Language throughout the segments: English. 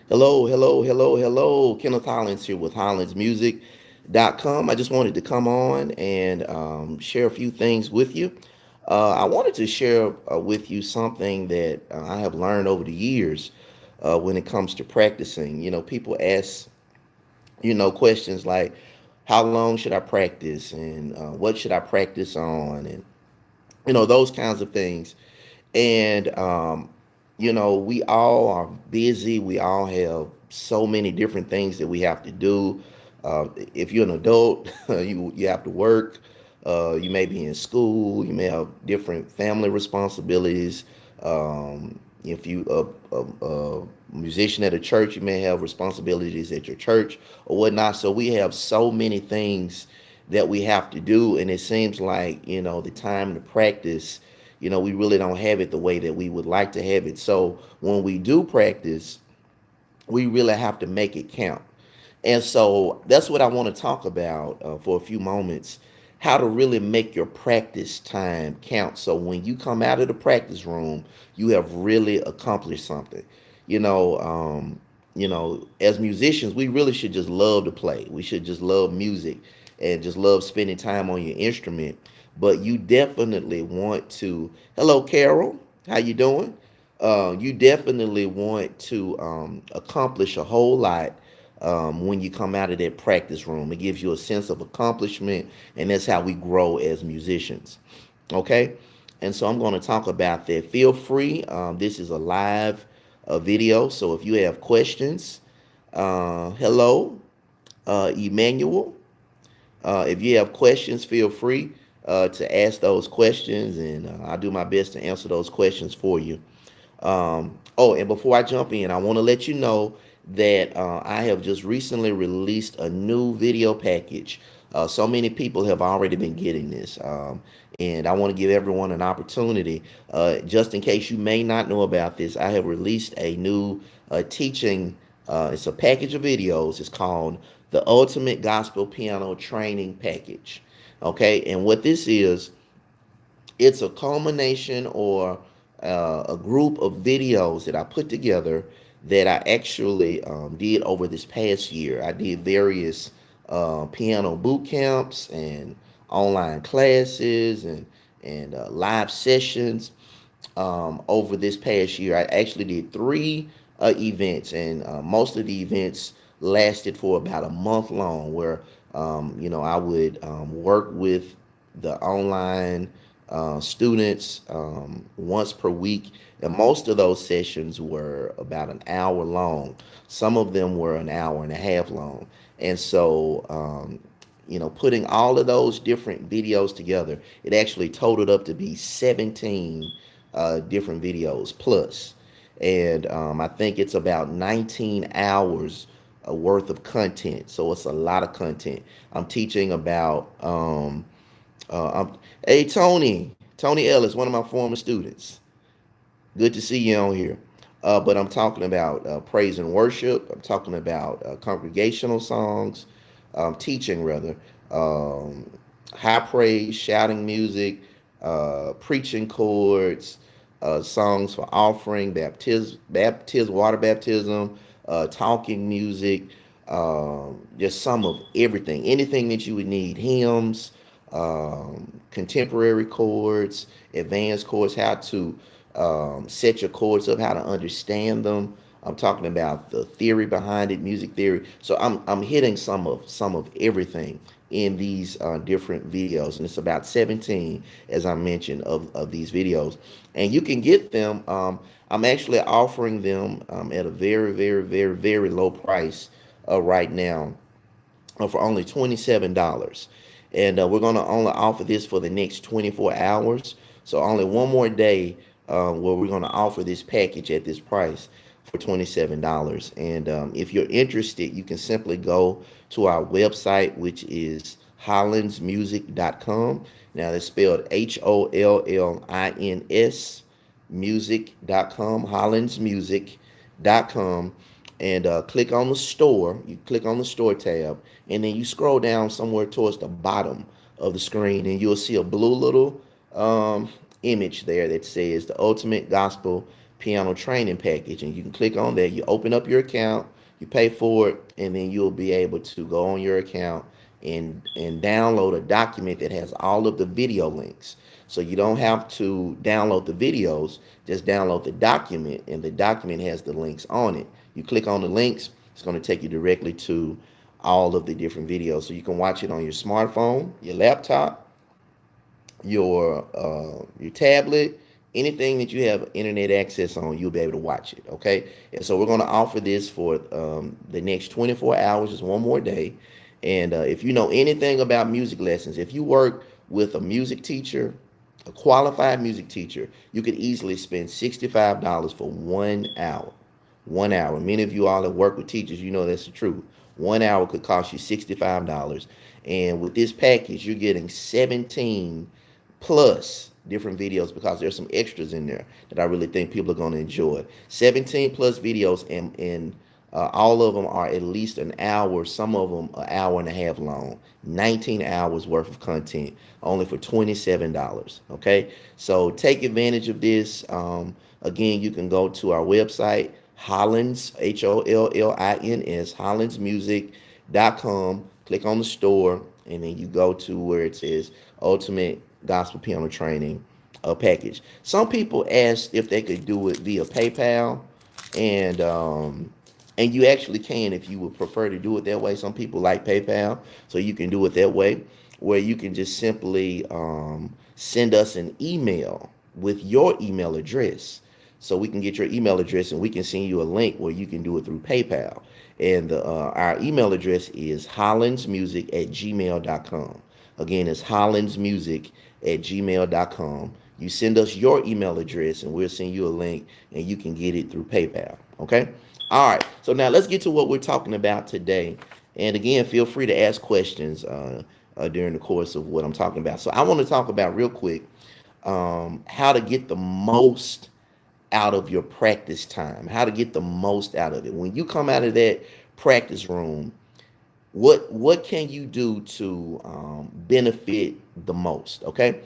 Hello, hello, hello, hello. Kenneth Hollins here with HollinsMusic.com. I just wanted to come on and share a few things with you. I wanted to share with you something that I have learned over the years when it comes to practicing. People ask, questions like, how long should I practice and what should I practice on? And, those kinds of things. And we all are busy. We all have so many different things that we have to do. If you're an adult, you have to work. You may be in school. You may have different family responsibilities. If you a musician at a church, you may have responsibilities at your church or whatnot. So we have so many things that we have to do, and it seems like the time to practice, we really don't have it the way that we would like to have it. So when we do practice, we really have to make it count. And so that's what I want to talk about for a few moments, how to really make your practice time count. So when you come out of the practice room, you have really accomplished something. As musicians, we really should just love to play. We should just love music and just love spending time on your instrument. But you definitely want to. Hello, Carol. How you doing? You definitely want to accomplish a whole lot when you come out of that practice room. It gives you a sense of accomplishment, and that's how we grow as musicians. Okay, and so I'm going to talk about that. Feel free. This is a live video, so if you have questions, hello, Emmanuel. If you have questions, feel free to ask those questions, and I'll do my best to answer those questions for you. And before I jump in, I want to let you know that I have just recently released a new video package. So many people have already been getting this. And I want to give everyone an opportunity. Just in case you may not know about this, I have released a new teaching. It's a package of videos. It's called the Ultimate Gospel Piano Training Package. Okay. And what this is, it's a culmination or a group of videos that I put together that I actually did over this past year. I did various piano boot camps and online classes and live sessions over this past year. I actually did three events, and most of the events lasted for about a month long, where I would work with the online students once per week, and most of those sessions were about an hour long. Some of them were an hour and a half long, and so putting all of those different videos together, it actually totaled up to be 17 different videos plus. And I think it's about 19 hours worth of content. So it's a lot of content. I'm teaching about, hey, Tony Ellis, one of my former students. Good to see you on here. But I'm talking about praise and worship. I'm talking about congregational songs, teaching rather, um, high praise, shouting music, preaching chords, songs for offering, water baptism, talking music, just some of everything, anything that you would need, hymns, contemporary chords, advanced chords, how to set your chords up, how to understand them. I'm talking about the theory behind it, music theory. So I'm hitting some of everything in these different videos, and it's about 17, as I mentioned, of these videos, and you can get them. I'm actually offering them at a very, very, very, very low price right now for only $27. And we're going to only offer this for the next 24 hours. So only one more day where we're going to offer this package at this price for $27. And if you're interested, you can simply go to our website, which is hollinsmusic.com. Now it's spelled HOLLINS music.com, hollinsmusic.com, and click on the store. You click on the store tab, and then you scroll down somewhere towards the bottom of the screen, and you'll see a blue little image there that says the Ultimate Gospel piano training package, and you can click on that. You open up your account, you pay for it, and then you'll be able to go on your account and download a document that has all of the video links. So you don't have to download the videos, just download the document, and the document has the links on it. You click on the links, it's going to take you directly to all of the different videos. So you can watch it on your smartphone, your laptop, your tablet, anything that you have internet access on, you'll be able to watch it. Okay, and so we're going to offer this for the next 24 hours, just one more day. And if you know anything about music lessons, if you work with a music teacher, a qualified music teacher, you could easily spend $65 for 1 hour. 1 hour. Many of you all that work with teachers, you know that's the truth. 1 hour could cost you $65. And with this package, you're getting 17 plus different videos, because there's some extras in there that I really think people are going to enjoy. 17 plus videos, and all of them are at least an hour, some of them an hour and a half long. 19 hours worth of content, only for $27. Okay, so take advantage of this. Again, you can go to our website, Hollins, Hollins, hollinsmusic.com. Click on the store, and then you go to where it says Ultimate Gospel Piano Training package. Some people asked if they could do it via PayPal, and you actually can if you would prefer to do it that way. Some people like PayPal, so you can do it that way, where you can just simply send us an email with your email address, so we can get your email address and we can send you a link where you can do it through PayPal. And our email address is hollinsmusic@gmail.com. Again, it's hollinsmusic@gmail.com. You send us your email address and we'll send you a link, and you can get it through PayPal. Okay? All right. So now let's get to what we're talking about today. And again, feel free to ask questions during the course of what I'm talking about. So I want to talk about real quick how to get the most out of your practice time, how to get the most out of it. When you come out of that practice room, what can you do to benefit the most? Okay.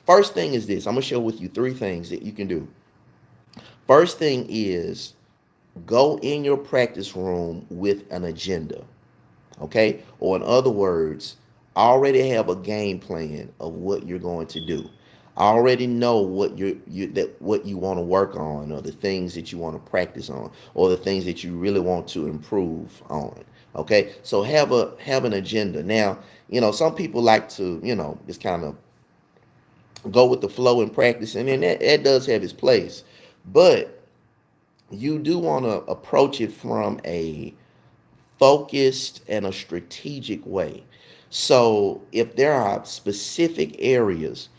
First thing is this. I'm gonna share with you three things that you can do. First thing is go in your practice room with an agenda. Okay, or in other words, already have a game plan of what you're going to do. I already know what what you want to work on, or the things that you want to practice on, or the things that you really want to improve on. Okay, so have an agenda. Now, some people like to, just kind of go with the flow and practice, and then that does have its place. But you do want to approach it from a focused and a strategic way. So if there are specific areas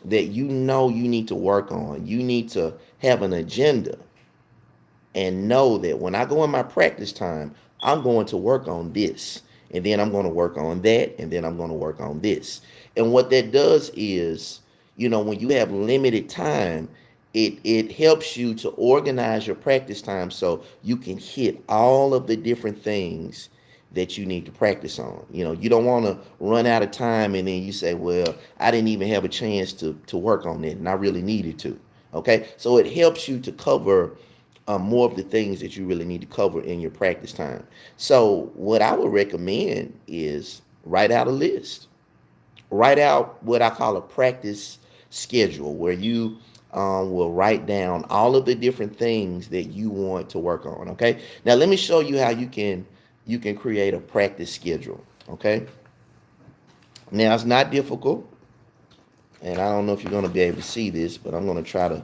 that you need to work on, you need to have an agenda and know that when I go in my practice time, I'm going to work on this, and then I'm going to work on that, and then I'm going to work on this. And what that does is, when you have limited time, it helps you to organize your practice time so you can hit all of the different things that you need to practice on. You don't want to run out of time and then you say, well, I didn't even have a chance to work on it, and I really needed to. Okay, so it helps you to cover more of the things that you really need to cover in your practice time. So what I would recommend is write out a list. Write out what I call a practice schedule, where you will write down all of the different things that you want to work on. Okay, now let me show you how you can create a practice schedule. Okay, now it's not difficult, and I don't know if you're going to be able to see this, but I'm going to try to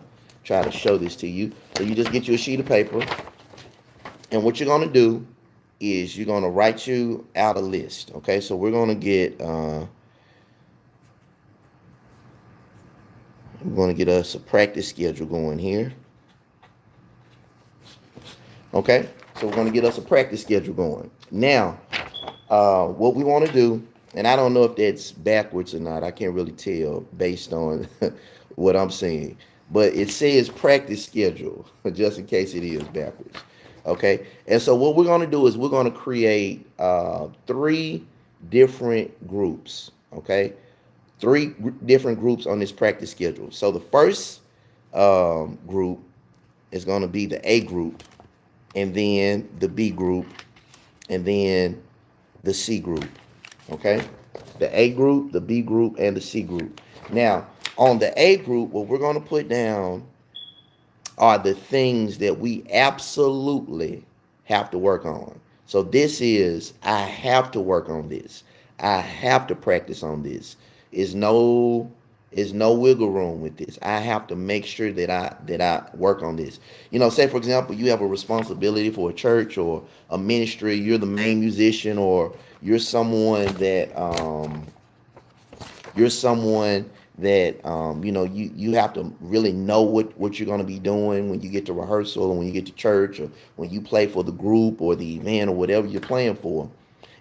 show this to you. So you just get you a sheet of paper, and what you're going to do is you're going to write you out a list. Okay, so we're going to get us a practice schedule going here. Okay, so we're going to get us a practice schedule going. Now, what we want to do, and I don't know if that's backwards or not, I can't really tell based on what I'm saying, but it says practice schedule, just in case it is backwards. Okay, and so what we're going to do is we're going to create 3 different groups. Okay, 3 different groups on this practice schedule. So the first group is going to be the A group, and then the B group, and then the C group. Okay? The A group, the B group, and the C group. Now, on the A group, what we're going to put down are the things that we absolutely have to work on. So this is, I have to work on this. I have to practice on this. Is no is no wiggle room with this. I have to make sure that I work on this. Say for example, you have a responsibility for a church or a ministry. You're the main musician, or you're someone that you're someone that you have to really know what you're going to be doing when you get to rehearsal, or when you get to church, or when you play for the group or the event or whatever you're playing for.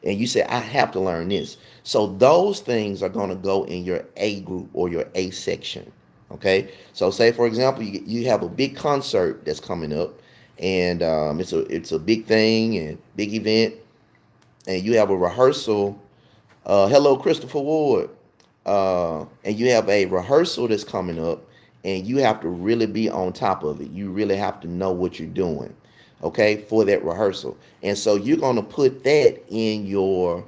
And you say, I have to learn this. So those things are going to go in your A group or your A section. Okay. So say for example, you have a big concert that's coming up, and it's a big thing and big event, and you have a rehearsal. Hello, Christopher Ward. And you have a rehearsal that's coming up, and you have to really be on top of it. You really have to know what you're doing, okay, for that rehearsal. And so you're going to put that in your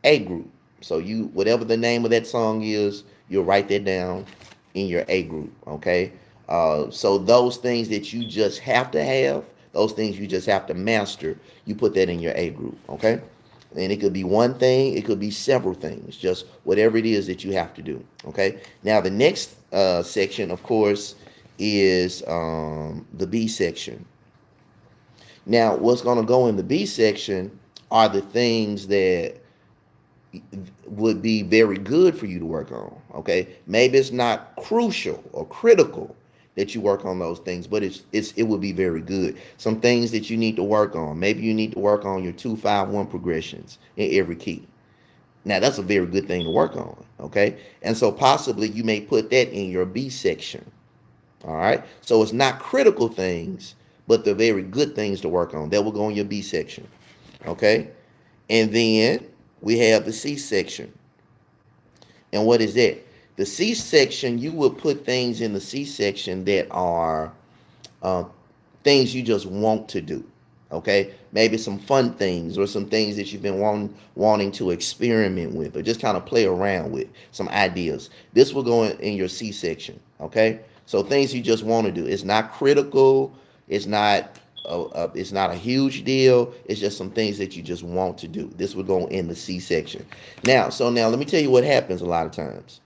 A group. So whatever the name of that song is, you'll write that down in your A group, okay? So those things that you just have to have, those things you just have to master, you put that in your A group, okay? And it could be one thing, it could be several things, just whatever it is that you have to do. Okay. Now the next section, of course, is the B section. Now, what's going to go in the B section are the things that would be very good for you to work on. Okay. Maybe it's not crucial or critical that you work on those things, but it would be very good. Some things that you need to work on. Maybe you need to work on your 2-5-1 progressions in every key. Now that's a very good thing to work on. Okay. And so possibly you may put that in your B section. All right. So it's not critical things, but they're very good things to work on. That will go in your B section. Okay. And then we have the C section. And what is that? The C section, you will put things in the C section that are things you just want to do. Okay, maybe some fun things, or some things that you've been wanting to experiment with, or just kind of play around with some ideas. This will go in your C section. Okay, so things you just want to do. It's not critical. It's not. It's not a huge deal. It's just some things that you just want to do. This will go in the C section. Now let me tell you what happens a lot of times.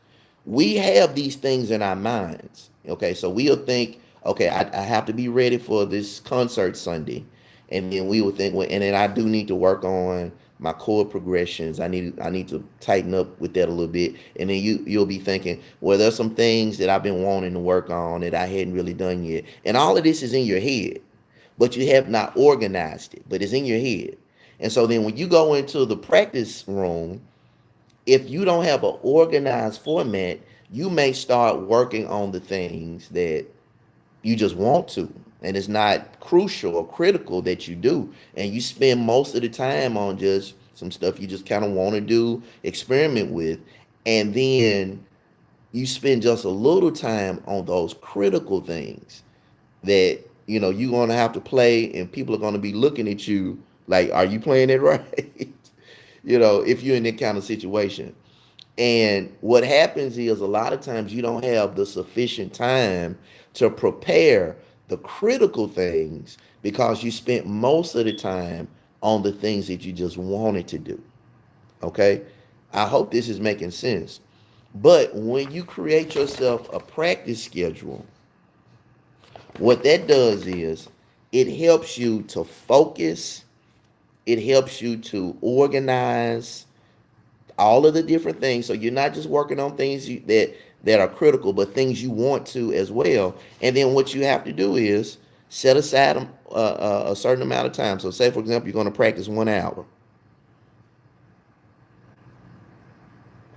We have these things in our minds. Okay, so we'll think, okay, I have to be ready for this concert Sunday. And then we would think, well, and then I do need to work on my chord progressions. I need to tighten up with that a little bit. And then you'll be thinking, well, there's some things that I've been wanting to work on that I hadn't really done yet. And all of this is in your head, but you have not organized it, but it's in your head. And so then when you go into the practice room, if you don't have an organized format, you may start working on the things that you just want to, and it's not crucial or critical that you do, and you spend most of the time on just some stuff you just kind of want to do, experiment with, and then you spend just a little time on those critical things that you're going to have to play, and people are going to be looking at you like, are you playing it right? If you're in that kind of situation. And what happens is, a lot of times you don't have the sufficient time to prepare the critical things, because you spent most of the time on the things that you just wanted to do. Okay? I hope this is making sense. But when you create yourself a practice schedule, what that does is it helps you to focus, it helps you to organize all of the different things. So you're not just working on things that are critical, but things you want to as well. And then what you have to do is set aside a certain amount of time. So say, for example, you're going to practice 1 hour.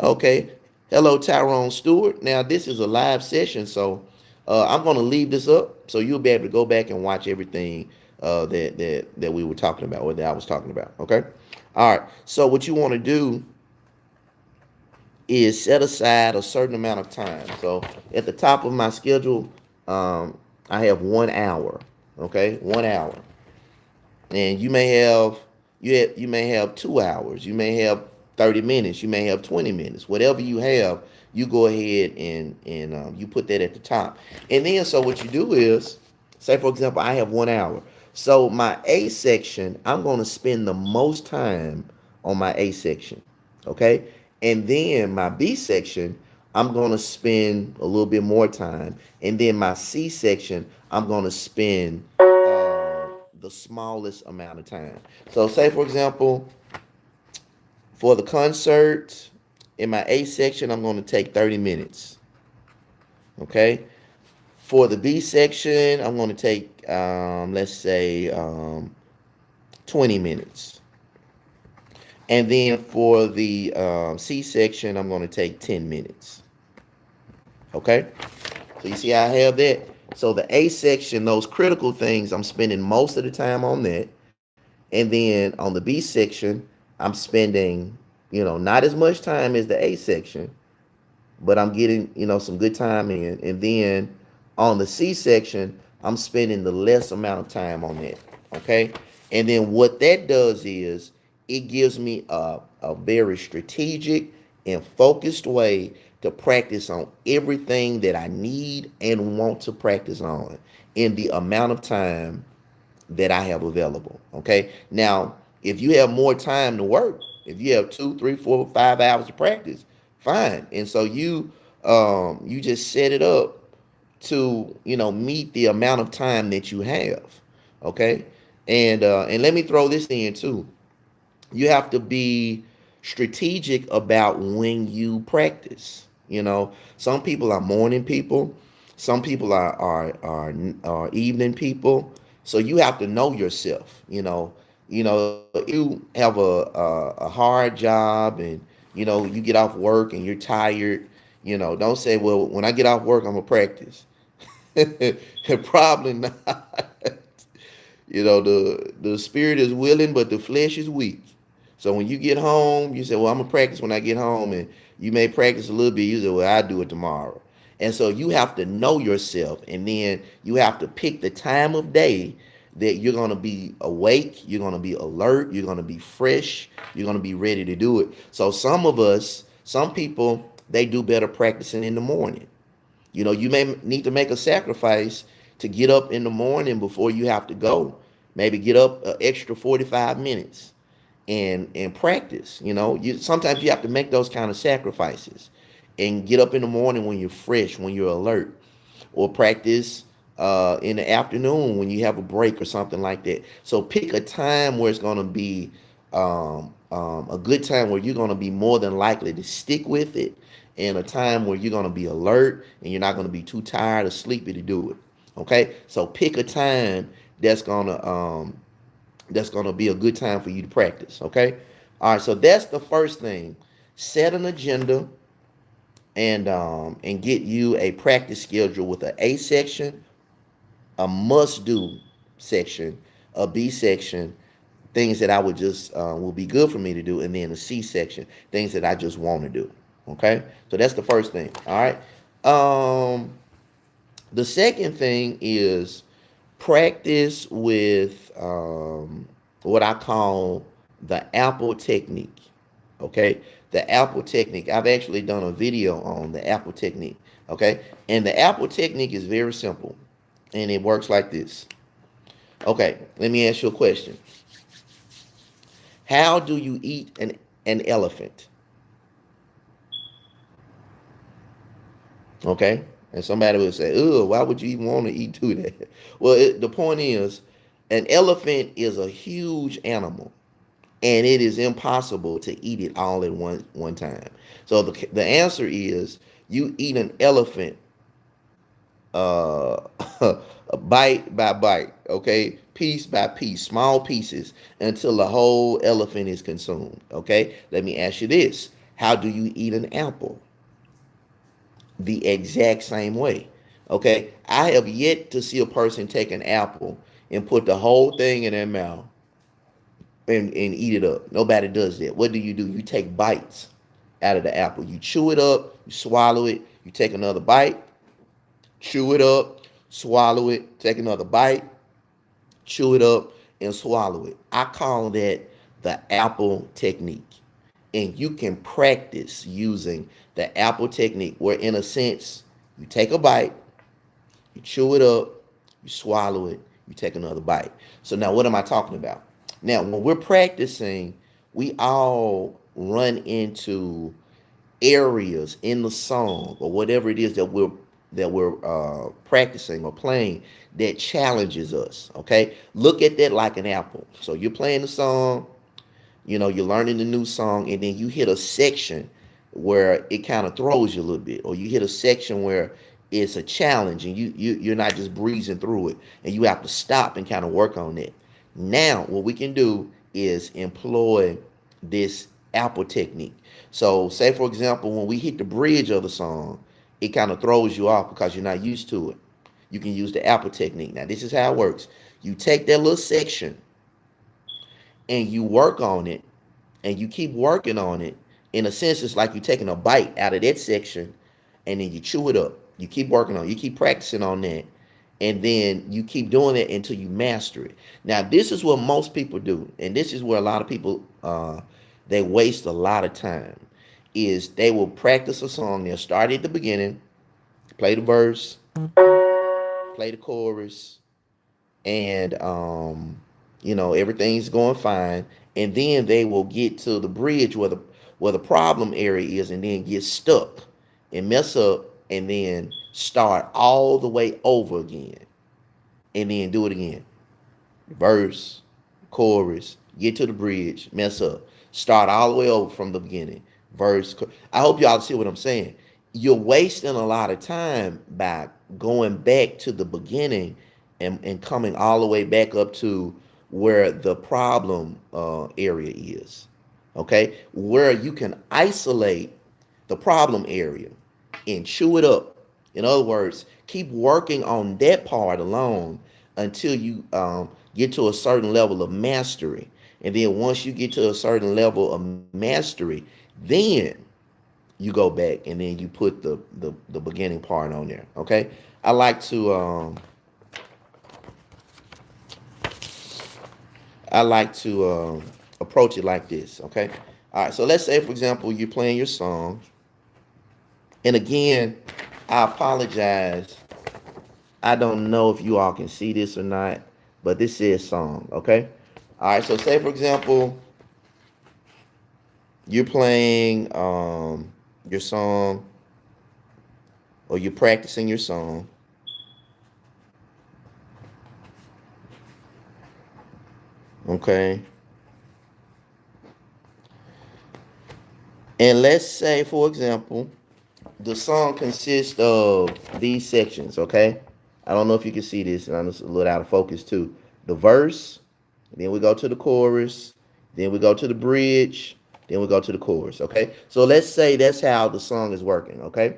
Okay. Hello, Tyrone Stewart. Now, this is a live session, so I'm going to leave this up so you'll be able to go back and watch everything that we were talking about, or that I was talking about. Okay. All right. So what you want to do is set aside a certain amount of time. So at the top of my schedule, I have 1 hour. Okay, 1 hour. And you may have 2 hours, you may have 30 minutes, you may have 20 minutes, whatever you have. You go ahead and you put that at the top. And then so what you do is, say for example, I have 1 hour. So my A section, I'm going to spend the most time on my A section. Okay. And then my B section, I'm going to spend a little bit more time. And then my C section, I'm going to spend the smallest amount of time. So, say for example, for the concert in my A section, I'm going to take 30 minutes. Okay. For the B section, I'm going to take, let's say, 20 minutes. And then for the C section, I'm going to take 10 minutes. Okay. So you see how I have that? So the A section, those critical things, I'm spending most of the time on that. And then on the B section, I'm spending, not as much time as the A section, but I'm getting, some good time in. And then on the C section, I'm spending the less amount of time on that. Okay. And then what that does is it gives me a very strategic and focused way to practice on everything that I need and want to practice on in the amount of time that I have available. Okay. Now, if you have more time to work, if you have 2, 3, 4, 5 hours to practice, fine. And so you just set it up to meet the amount of time that you have. Okay. And let me throw this in too. You have to be strategic about when you practice. Some people are morning people, some people are evening people. So you have to know yourself. You have a hard job, and you get off work and you're tired. Don't say, well, when I get off work, I'm gonna practice. Probably not. The spirit is willing, but the flesh is weak. So when you get home, you say, well, I'm gonna practice when I get home, and you may practice a little bit. You say, well, I'll do it tomorrow. And so you have to know yourself, and then you have to pick the time of day that you're gonna be awake, you're gonna be alert, you're gonna be fresh, you're gonna be ready to do it. So some people, they do better practicing in the morning. You may need to make a sacrifice to get up in the morning before you have to go. Maybe get up an extra 45 minutes and practice. Sometimes you have to make those kind of sacrifices and get up in the morning when you're fresh, when you're alert, or practice in the afternoon when you have a break or something like that. So pick a time where it's going to be a good time where you're going to be more than likely to stick with it, and a time where you're going to be alert and you're not going to be too tired or sleepy to do it. Okay, so pick a time that's gonna be a good time for you to practice. Okay, all right. So that's the first thing. Set an agenda and get you a practice schedule with an A section, a must do section, a B section, things that I would just will be good for me to do, and then a C section, things that I just want to do. Okay, so that's the first thing. All right. The second thing is practice with what I call the Apple technique. Okay, the Apple technique. I've actually done a video on the Apple technique. Okay, and the Apple technique is very simple, and it works like this. Okay, let me ask you a question. How do you eat an elephant? Okay, and somebody would say, "Oh, why would you even want to eat do that?" Well, the point is, an elephant is a huge animal, and it is impossible to eat it all at one time. So the answer is you eat an elephant uh bite by bite, okay, piece by piece, small pieces, until the whole elephant is consumed. Okay, let me ask you this: how do you eat an apple? The exact same way. Okay, I have yet to see a person take an apple and put the whole thing in their mouth and eat it up. Nobody does that. What do? You take bites out of the apple. You chew it up, you swallow it, you take another bite, chew it up, swallow it, take another bite, chew it up, and swallow it. I call that the apple technique. And you can practice using the apple technique, where, in a sense, you take a bite, you chew it up, you swallow it, you take another bite. So, now what am I talking about? Now, when we're practicing, we all run into areas in the song or whatever it is that we're practicing or playing that challenges us. Okay, look at that like an apple. So you're playing the song, you're learning the new song, and then you hit a section where it kind of throws you a little bit, or you hit a section where it's a challenge, and you're not just breezing through it, and you have to stop and kind of work on it. Now, what we can do is employ this apple technique. So, say for example, when we hit the bridge of the song, it kind of throws you off because you're not used to it. You can use the apple technique. Now, this is how it works. You take that little section and you work on it, and you keep working on it. In a sense, it's like you're taking a bite out of that section, and then you chew it up. You keep working on it. You keep practicing on that, and then you keep doing it until you master it. Now, this is what most people do, and this is where a lot of people they waste a lot of time. Is they will practice a song. They'll start at the beginning, play the verse, play the chorus, and everything's going fine, and then they will get to the bridge where the problem area is, and then get stuck and mess up, and then start all the way over again, and then do it again. Verse, chorus, get to the bridge, mess up, start all the way over from the beginning. I hope y'all see what I'm saying. You're wasting a lot of time by going back to the beginning, and coming all the way back up to where the problem area is. Okay, where you can isolate the problem area and chew it up. In other words, keep working on that part alone until you get to a certain level of mastery. And then once you get to a certain level of mastery, then you go back and then you put the beginning part on there. Okay, I like to approach it like this. Okay, all right. So let's say, for example, you're playing your song, and again, I apologize. I don't know if you all can see this or not, but this is song. Okay, all right. So say, for example, you're playing your song, or you're practicing your song. Okay. And let's say, for example, the song consists of these sections, okay? I don't know if you can see this, and I'm just a little out of focus too. The verse, then we go to the chorus, then we go to the bridge, then we go to the chorus, okay? So let's say that's how the song is working, okay?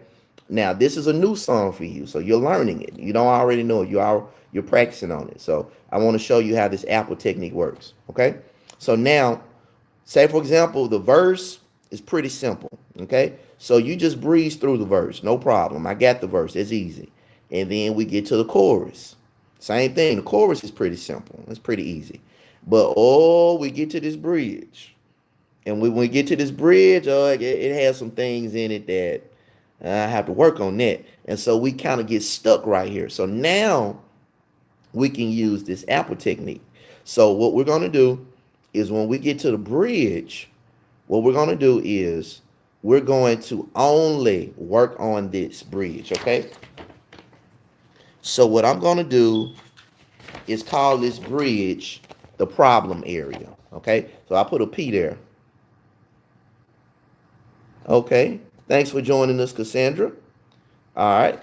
Now, this is a new song for you, so you're learning it. You don't already know it. You're practicing on it. So I want to show you how this apple technique works, okay? So now, say for example, the verse is pretty simple, okay? So you just breeze through the verse, no problem. I got the verse, it's easy. And then we get to the chorus. Same thing, the chorus is pretty simple. It's pretty easy. But we get to this bridge. And when we get to this bridge, it has some things in it that I have to work on that. And so we kind of get stuck right here. So now we can use this apple technique. So what we're going to do is, when we get to the bridge, what we're going to do is we're going to only work on this bridge, okay? So what I'm going to do is call this bridge the problem area, okay? So I put a P there. Okay, thanks for joining us, Cassandra. All right,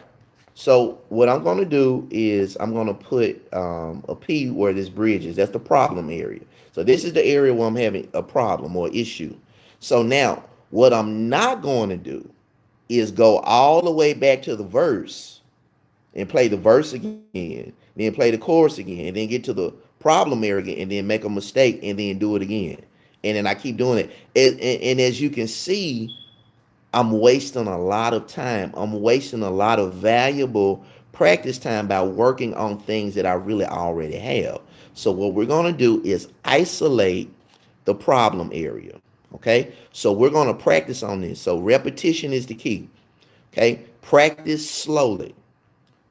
so what I'm going to do is I'm going to put a P where this bridge is. That's the problem area. So this is the area where I'm having a problem or issue. So now what I'm not going to do is go all the way back to the verse and play the verse again, then play the chorus again, and then get to the problem area and then make a mistake and then do it again. And then I keep doing it. And as you can see, I'm wasting a lot of time. I'm wasting a lot of valuable practice time by working on things that I really already have. So what we're going to do is isolate the problem area. Okay. So we're going to practice on this. So repetition is the key. Okay. Practice slowly.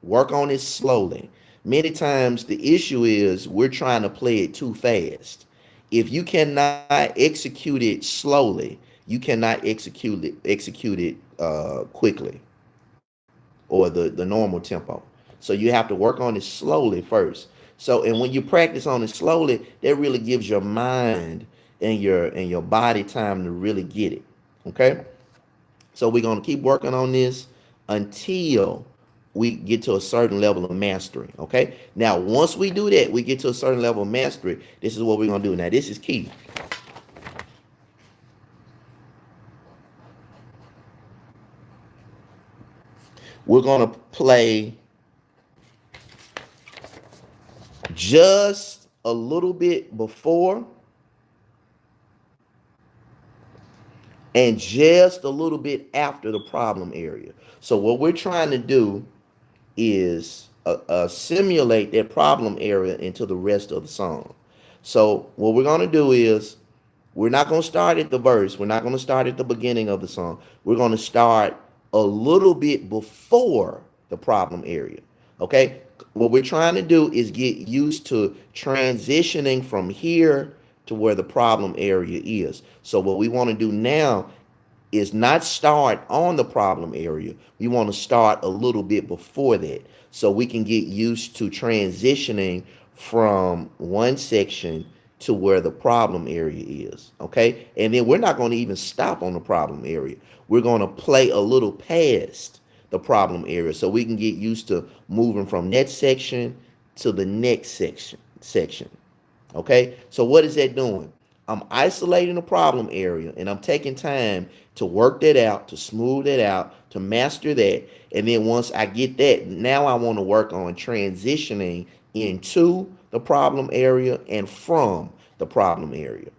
Work on it slowly. Many times the issue is we're trying to play it too fast. If you cannot execute it slowly, you cannot execute it quickly, or the normal tempo. So you have to work on it slowly first. So and when you practice on it slowly, that really gives your mind and your body time to really get it. Okay? So we're going to keep working on this until we get to a certain level of mastery. Okay. Now, once we do that, we get to a certain level of mastery. This is what we're going to do. Now, this is key. We're going to play just a little bit before and just a little bit after the problem area. So, what we're trying to do is simulate that problem area into the rest of the song. So what we're going to do is we're not going to start at the verse. We're not going to start at the beginning of the song. We're going to start a little bit before the problem area. Okay? What we're trying to do is get used to transitioning from here to where the problem area is. So what we want to do now is not start on the problem area. We want to start a little bit before that so we can get used to transitioning from one section to where the problem area is. Okay. And then we're not going to even stop on the problem area. We're going to play a little past the problem area so we can get used to moving from that section to the next section. Okay. So what is that doing? I'm isolating the problem area and I'm taking time to work that out, to smooth that out, to master that. And then once I get that, now I want to work on transitioning into the problem area and from the problem area.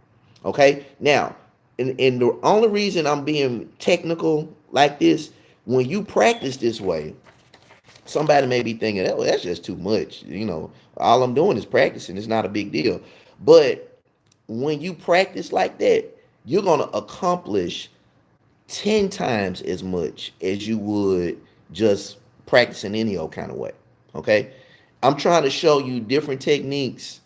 Okay. Now, and the only reason I'm being technical like this, when you practice this way, somebody may be thinking, oh, that's just too much. All I'm doing is practicing. It's not a big deal. But when you practice like that, you're going to accomplish 10 times as much as you would just practicing any old kind of way. Okay. I'm trying to show you different techniques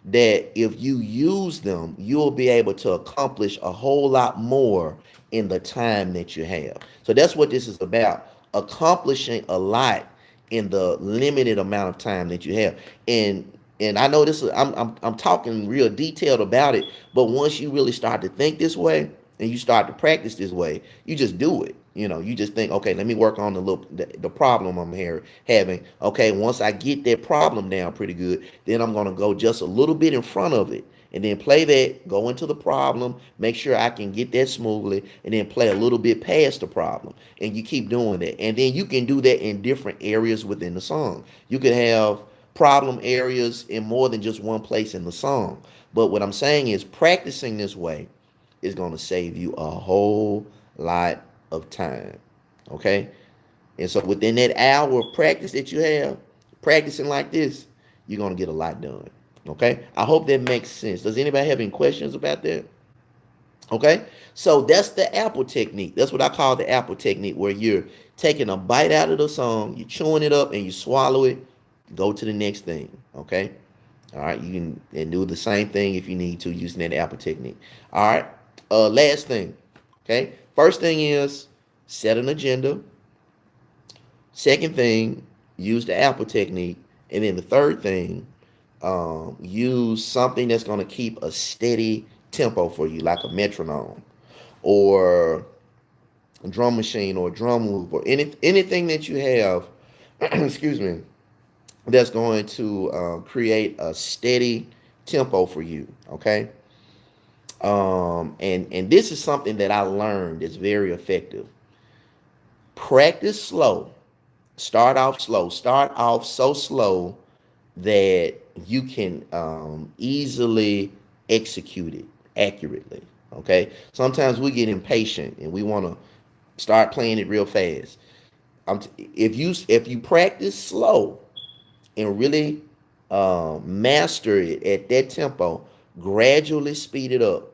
that if you use them, you'll be able to accomplish a whole lot more in the time that you have. So that's what this is about, accomplishing a lot in the limited amount of time that you have. And I know this is I'm talking real detailed about it, but once you really start to think this way and you start to practice this way, you just do it. You just think, okay, let me work on the problem I'm here having. Okay, once I get that problem down pretty good, then I'm gonna go just a little bit in front of it and then play that, go into the problem, make sure I can get that smoothly, and then play a little bit past the problem. And you keep doing that. And then you can do that in different areas within the song. You can have problem areas in more than just one place in the song. But what I'm saying is practicing this way is going to save you a whole lot of time. Okay? And so within that hour of practice that you have, practicing like this, you're going to get a lot done. Okay? I hope that makes sense. Does anybody have any questions about that? Okay? So that's the apple technique. That's what I call the apple technique, where you're taking a bite out of the song, you're chewing it up, and you swallow it. Go to the next thing. Okay? All right? You can and do the same thing if you need to using that apple technique. All right? Last thing. Okay? First thing is set an agenda. Second thing, use the apple technique. And then the third thing, use something that's going to keep a steady tempo for you, like a metronome or a drum machine or a drum loop or anything that you have, excuse me, that's going to create a steady tempo for you. Okay. And this is something that I learned is very effective. Practice slow. Start off slow. Start off so slow that you can easily execute it accurately. Okay. Sometimes we get impatient and we want to start playing it real fast. If you practice slow and really master it at that tempo, gradually speed it up.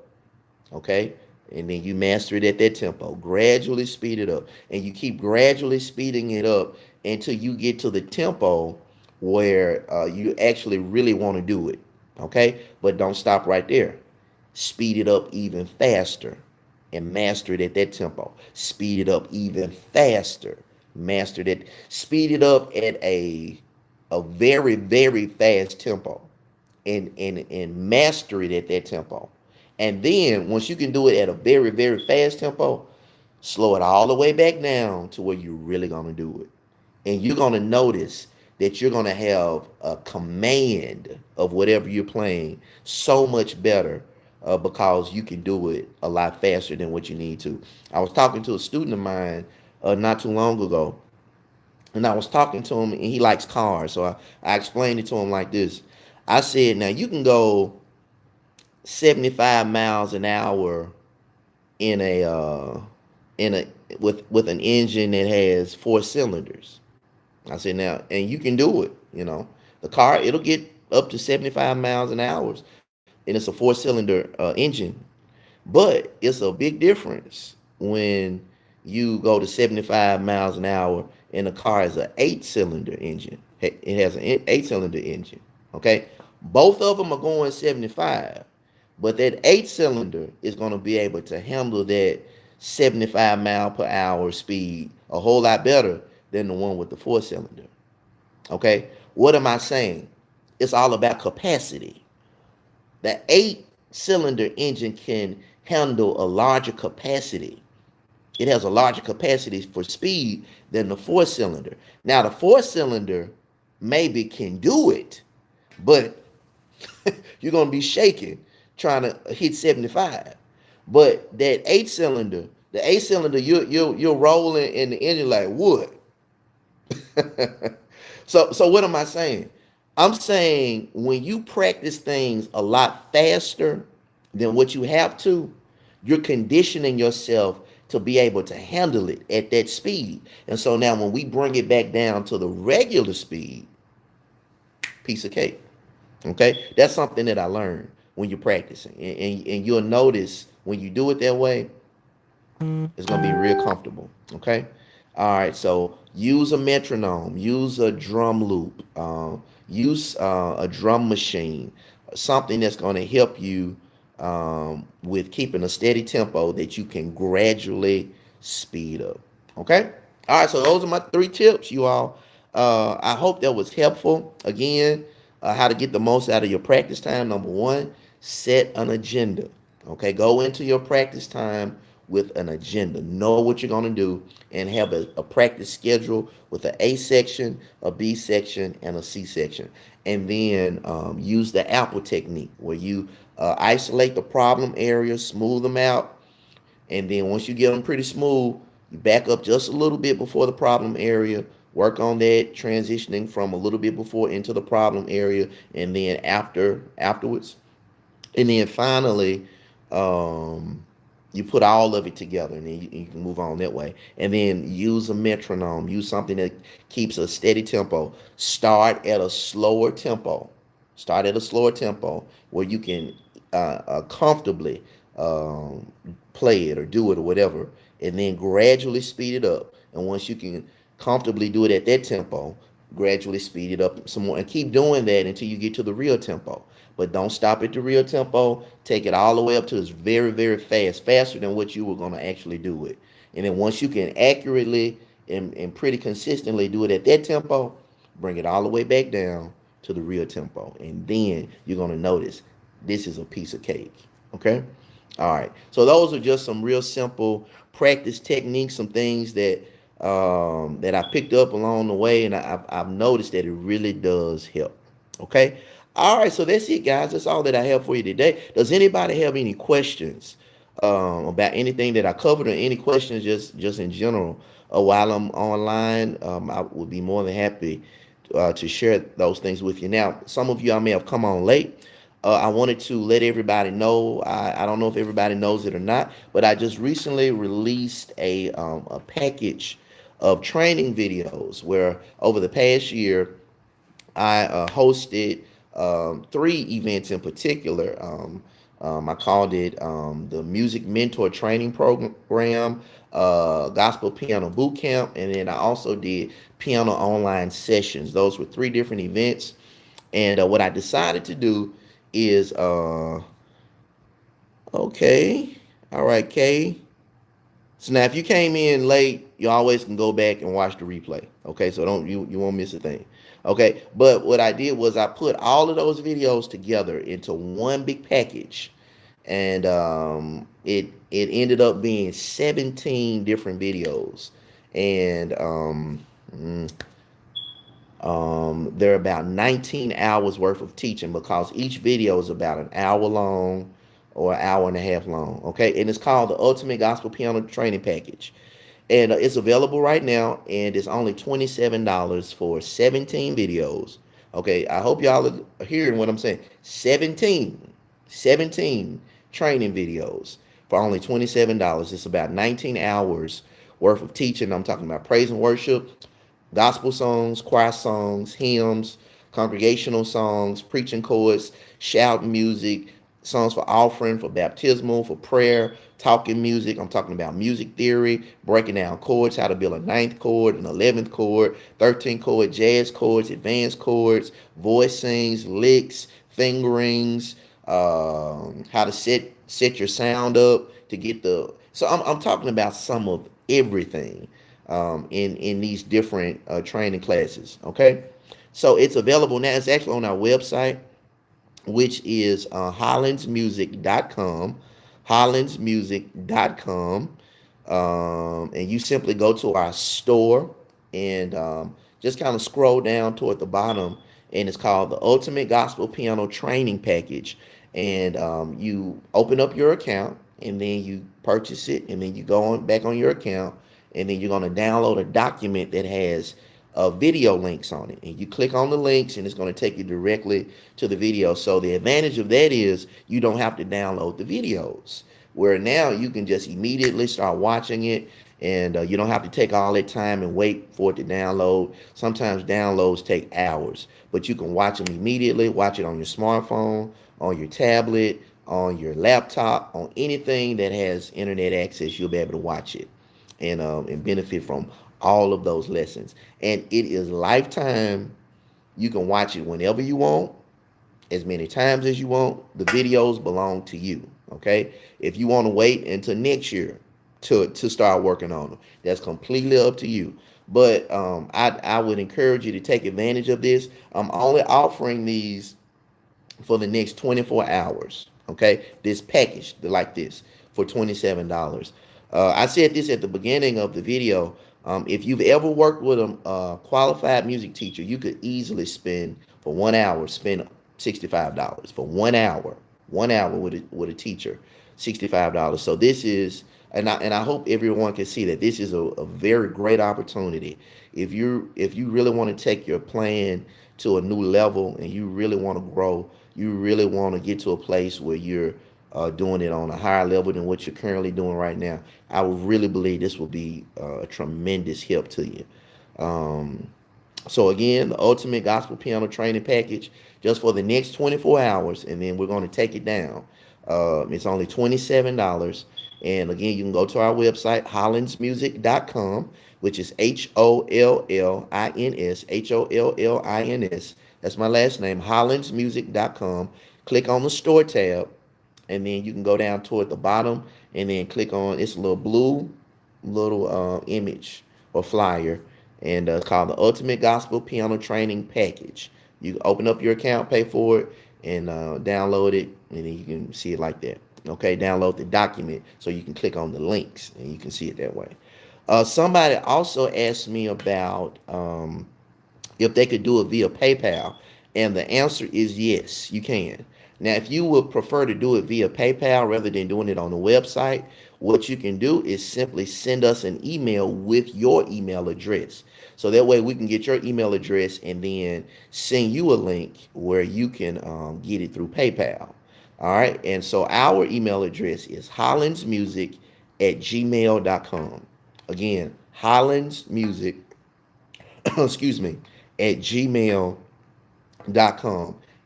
Okay, and then you master it at that tempo, gradually speed it up, and you keep gradually speeding it up until you get to the tempo where you actually really want to do it. Okay, but don't stop right there. Speed it up even faster and master it at that tempo. Speed it up even faster, master it. Speed it up at a very very fast tempo, and master it at that tempo. And then once you can do it at a very, very fast tempo, slow it all the way back down to where you're really gonna do it. And you're gonna notice that you're gonna have a command of whatever you're playing so much better because you can do it a lot faster than what you need to. I was talking to a student of mine not too long ago, and I was talking to him, and he likes cars. So I explained it to him like this. I said, now you can go 75 miles an hour in a with an engine that has four cylinders. I said, now, and you can do it. The car, it'll get up to 75 miles an hour, and it's a four-cylinder engine. But it's a big difference when you go to 75 miles an hour and the car is an eight-cylinder engine. It has an eight-cylinder engine. Okay, both of them are going 75, but that eight-cylinder is going to be able to handle that 75 mile per hour speed a whole lot better than the one with the four-cylinder. Okay, what am I saying? It's all about capacity. The eight-cylinder engine can handle a larger capacity. It has a larger capacity for speed than the four-cylinder. Now, the four-cylinder maybe can do it, but you're going to be shaking trying to hit 75. But that eight-cylinder, you're rolling in the engine like wood. So what am I saying? I'm saying when you practice things a lot faster than what you have to, you're conditioning yourself to be able to handle it at that speed. And so now when we bring it back down to the regular speed, piece of cake. Okay? That's something that I learned when you're practicing. And you'll notice when you do it that way, it's going to be real comfortable. Okay? All right, so use a metronome, use a drum loop, use a drum machine, something that's going to help you with keeping a steady tempo that you can gradually speed up. Okay? All right, so those are my three tips, you all. I hope that was helpful. Again, how to get the most out of your practice time. Number one, set an agenda. Okay, go into your practice time with an agenda. Know what you're going to do and have a practice schedule with an A section, a B section, and a C section. And then use the Apple technique where you isolate the problem areas, smooth them out, and then once you get them pretty smooth, you back up just a little bit before the problem area, work on that, transitioning from a little bit before into the problem area, and then afterwards. And then finally, you put all of it together, and then you can move on that way. And then use a metronome, use something that keeps a steady tempo. Start at a slower tempo. Start at a slower tempo where you can comfortably play it or do it or whatever, and then gradually speed it up. And once you can comfortably do it at that tempo, gradually speed it up some more, and keep doing that until you get to the real tempo. But don't stop at the real tempo. Take it all the way up to it's very, very fast, faster than what you were going to actually do it. And then once you can accurately and pretty consistently do it at that tempo, bring it all the way back down to the real tempo. And then you're going to notice this is a piece of cake. Okay? All right. So those are just some real simple practice techniques, some things that I picked up along the way, and I've noticed that it really does help. Okay. All right. So that's it, guys. That's all that I have for you today. Does anybody have any questions about anything that I covered, or any questions just in general while I'm online? I would be more than happy to share those things with you. Now, some of you I may have come on late. I wanted to let everybody know. I don't know if everybody knows it or not, but I just recently released a package of training videos where over the past year I hosted three events in particular. I called it the Music Mentor Training Program, Gospel Piano Boot Camp, and then I also did piano online sessions. Those were three different events. And what I decided to do is, okay, all right, Kay. So now, if you came in late, you always can go back and watch the replay. Okay, so you won't miss a thing. Okay, but what I did was I put all of those videos together into one big package, and it ended up being 17 different videos, and mm, they're about 19 hours worth of teaching because each video is about an hour long or an hour and a half long. Okay, and it's called the Ultimate Gospel Piano Training Package, and it's available right now, and it's only $27 for 17 videos. Okay, I hope y'all are hearing what I'm saying. 17 training videos for only $27. It's about 19 hours worth of teaching. I'm talking about praise and worship, gospel songs, choir songs, hymns, congregational songs, preaching chorus, shouting music, songs for offering, for baptismal, for prayer, talking music. I'm talking about music theory, breaking down chords, how to build a ninth chord, an 11th chord, 13th chord, jazz chords, advanced chords, voicings, licks, fingerings, how to set your sound up to get the. So I'm talking about some of everything in these different training classes. Okay, so it's available now. It's actually on our website, which is hollandsmusic.com, hollandsmusic.com. And you simply go to our store and just kind of scroll down toward the bottom, and it's called the Ultimate Gospel Piano Training Package. And you open up your account, and then you purchase it, and then you go on back on your account, and then you're going to download a document that has video links on it, and you click on the links, and it's going to take you directly to the video. So the advantage of that is you don't have to download the videos, where now you can just immediately start watching it, and you don't have to take all that time and wait for it to download. Sometimes downloads take hours, but you can watch them immediately. Watch it on your smartphone, on your tablet, on your laptop, on anything that has internet access. You'll be able to watch it and benefit from all of those lessons. And it is lifetime. You can watch it whenever you want, as many times as you want. The videos belong to you. Okay, if you want to wait until next year to start working on them, that's completely up to you. But I would encourage you to take advantage of this. I'm only offering these for the next 24 hours. Okay, this package like this for $27. I said this at the beginning of the video. If you've ever worked with a qualified music teacher, you could easily spend for 1 hour, spend $65 for 1 hour. 1 hour with a teacher, $65. So this is, and I hope everyone can see that this is a very great opportunity. If you really want to take your plan to a new level, and you really want to grow, you really want to get to a place where you're doing it on a higher level than what you're currently doing right now, I would really believe this will be a tremendous help to you. Um, so again, the Ultimate Gospel Piano Training Package, just for the next 24 hours, and then we're going to take it down. It's only $27. And again, you can go to our website, hollandsmusic.com, which is HOLLINS. That's my last name, hollandsmusic.com. Click on the store tab, and then you can go down toward the bottom, and then click on it's a little blue image or flyer, and it's called the Ultimate Gospel Piano Training Package. You open up your account, pay for it, and download it, and then you can see it like that. Okay, download the document so you can click on the links and you can see it that way. Somebody also asked me about if they could do it via PayPal, and the answer is yes, you can. Now, if you would prefer to do it via PayPal rather than doing it on the website, what you can do is simply send us an email with your email address. So that way we can get your email address and then send you a link where you can get it through PayPal. All right. And so our email address is hollandsmusic@gmail.com. Again, Hollands Music, excuse me, at gmail.com,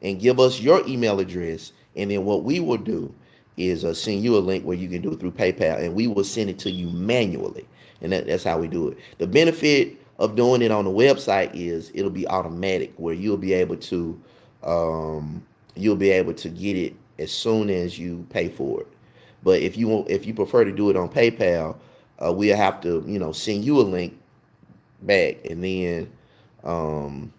and give us your email address. And then what we will do is send you a link where you can do it through PayPal, and we will send it to you manually. And that's how we do it. The benefit of doing it on the website is it'll be automatic, where you'll be able to get it as soon as you pay for it. But if you prefer to do it on PayPal, we'll have to send you a link back, um,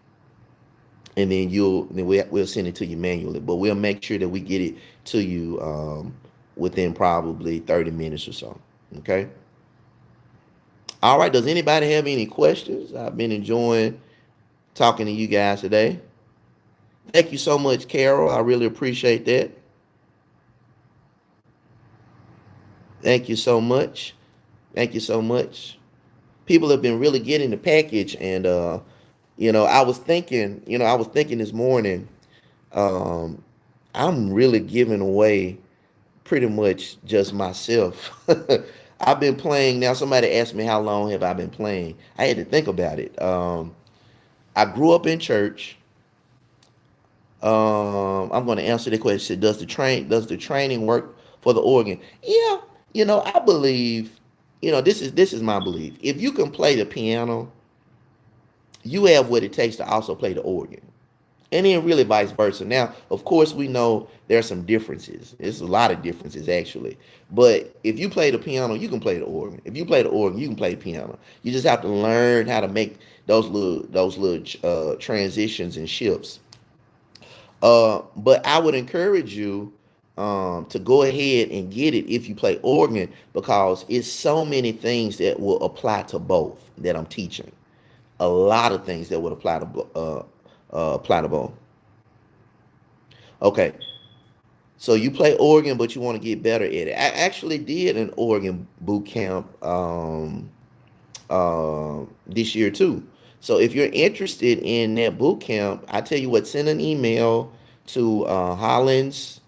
and then we'll send it to you manually. But we'll make sure that we get it to you within probably 30 minutes or so. Okay. All right. Does anybody have any questions? I've been enjoying talking to you guys today. Thank you so much, Carol. I really appreciate that. Thank you so much. Thank you so much. People have been really getting the package, and I was thinking this morning, um, I'm really giving away pretty much just myself. I've been playing now. Somebody asked me how long have I been playing. I had to think about it. I grew up in church. I'm going to answer the question. Does the training work for the organ? Yeah, I believe, this is my belief. If you can play the piano, you have what it takes to also play the organ. And then really vice versa. Now, of course, we know there are some differences. There's a lot of differences actually. But if you play the piano, you can play the organ. If you play the organ, you can play the piano. You just have to learn how to make those little transitions and shifts. But I would encourage you to go ahead and get it if you play organ, because it's so many things that will apply to both that I'm teaching. A lot of things that would apply to both. Okay, so you play organ, but you want to get better at it. I actually did an organ boot camp this year too. So if you're interested in that boot camp, I tell you what, send an email to hollandsmusic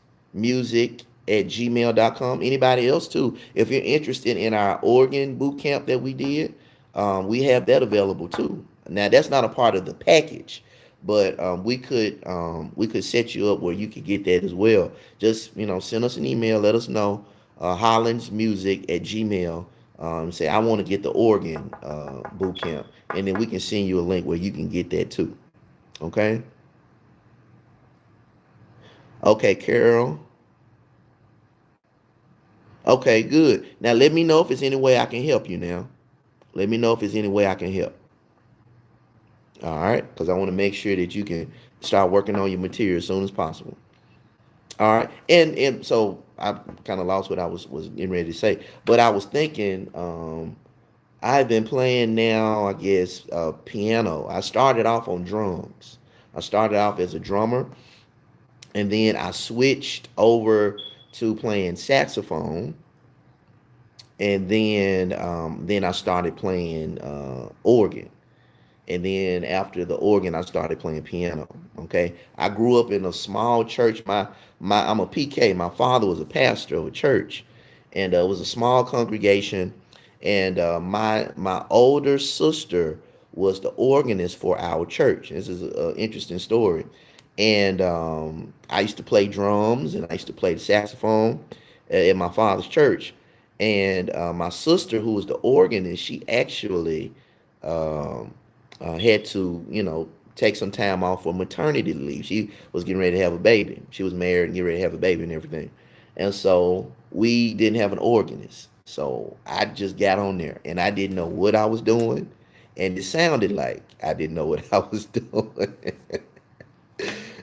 at gmail.com. Anybody else too, if you're interested in our organ boot camp that we did, we have that available too. Now that's not a part of the package, but we could set you up where you could get that as well. Just send us an email, let us know, hollandsmusic at gmail. Say I want to get the organ boot camp, and then we can send you a link where you can get that too. Okay. Okay, Carol. Okay, good. Now let me know if there's any way I can help you now. Let me know if there's any way I can help. All right, because I want to make sure that you can start working on your material as soon as possible. All right, and so I kind of lost what I was getting ready to say, but I was thinking, I've been playing now, I guess, piano. I started off on drums. I started off as a drummer, and then I switched over to playing saxophone, and then I started playing organ. And then after the organ, I started playing piano. Okay, I grew up in a small church. My I'm a PK. My father was a pastor of a church, and it was a small congregation. And my older sister was the organist for our church. This is an interesting story. And I used to play drums, and I used to play the saxophone at my father's church. And my sister, who was the organist, she actually um, had to, take some time off for maternity leave. She was getting ready to have a baby. She was married and getting ready to have a baby and everything. And so we didn't have an organist. So I just got on there, and I didn't know what I was doing. And it sounded like I didn't know what I was doing.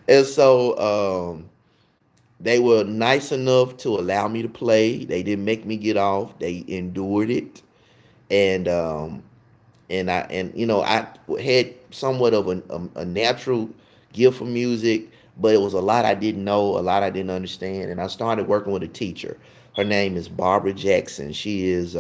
And so they were nice enough to allow me to play. They didn't make me get off. They endured it. And I had somewhat of a natural gift for music, but it was a lot I didn't know, a lot I didn't understand, and I started working with a teacher. Her name is Barbara Jackson. She is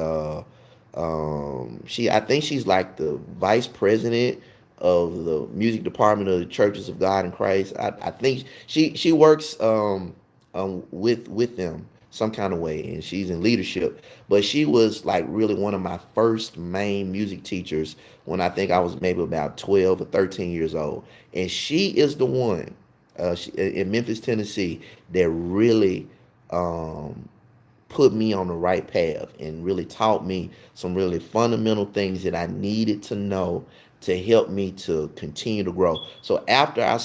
she I think she's like the vice president of the music department of the Churches of God in Christ. I think she works with them. some kind of way, and she's in leadership. But she was like really one of my first main music teachers when I think I was maybe about 12 or 13 years old. And she is the one in Memphis, Tennessee, that really um, put me on the right path and really taught me some really fundamental things that I needed to know to help me to continue to grow. So after I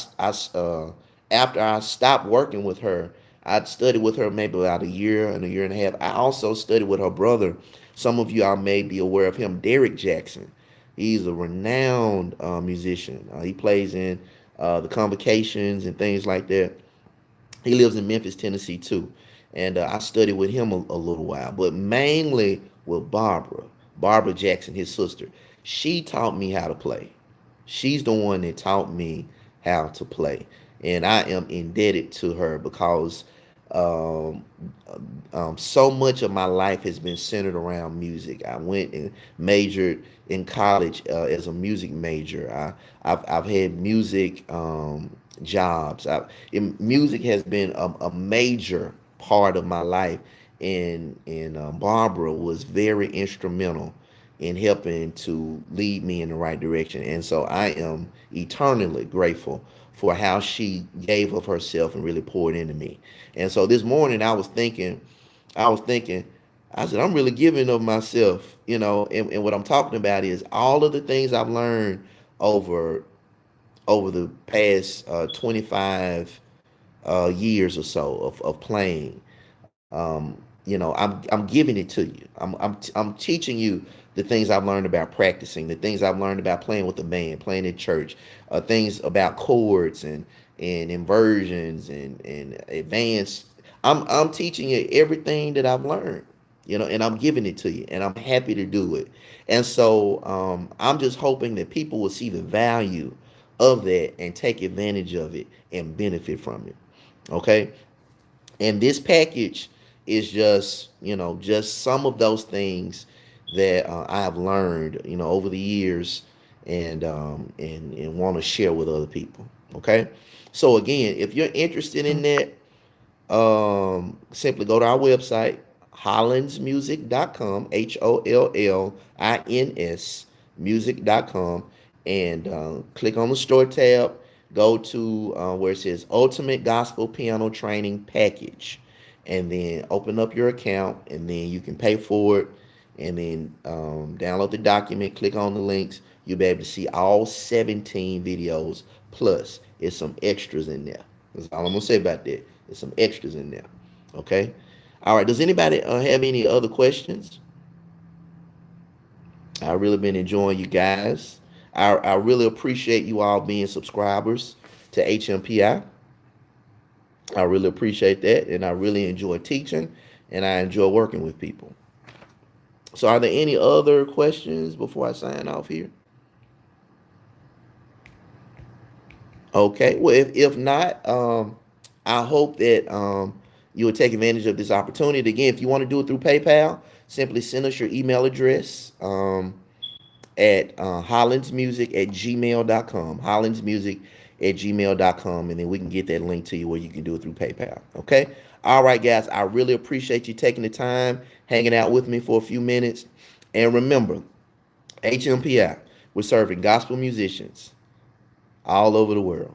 stopped working with her, I studied with her maybe about a year and a half. I also studied with her brother. Some of you all may be aware of him, Derek Jackson. He's a renowned musician. He plays in the convocations and things like that. He lives in Memphis, Tennessee too, and I studied with him a little while, but mainly with Barbara Jackson, his sister. She taught me how to play. She's the one that taught me how to play, and I am indebted to her because um, so much of my life has been centered around music. I went and majored in college as a music major. I've had music jobs. Music has been a major part of my life, and Barbara was very instrumental in helping to lead me in the right direction. And so I am eternally grateful for how she gave of herself and really poured into me. And so this morning I was thinking, I said, I'm really giving of myself, and what I'm talking about is all of the things I've learned over the past 25 years or so of playing. I'm giving it to you. I'm teaching you the things I've learned about practicing, the things I've learned about playing with the band, playing in church, things about chords and inversions and advanced. I'm teaching you everything that I've learned, and I'm giving it to you, and I'm happy to do it. And so I'm just hoping that people will see the value of that and take advantage of it and benefit from it. Okay. And this package is just some of those things that I have learned, over the years, and want to share with other people. Okay. So again, if you're interested in that, simply go to our website, hollinsmusic.com, HOLLINS music.com, and click on the store tab. Go to where it says Ultimate Gospel Piano Training Package, and then open up your account, and then you can pay for it, and then download the document, click on the links. You'll be able to see all 17 videos, plus it's some extras in there. That's all I'm gonna say about that. There's some extras in there. Okay. All right. Does anybody have any other questions? I've really been enjoying you guys. I really appreciate you all being subscribers to HMPI. I really appreciate that, and I really enjoy teaching, and I enjoy working with people. So, are there any other questions before I sign off here? Okay. Well, if not, I hope that you will take advantage of this opportunity. Again, if you want to do it through PayPal, simply send us your email address at hollinsmusic at gmail.com. Hollinsmusic at gmail.com. And then we can get that link to you where you can do it through PayPal. Okay. All right, guys. I really appreciate you taking the time, hanging out with me for a few minutes. And remember, HMPI, we're serving gospel musicians all over the world.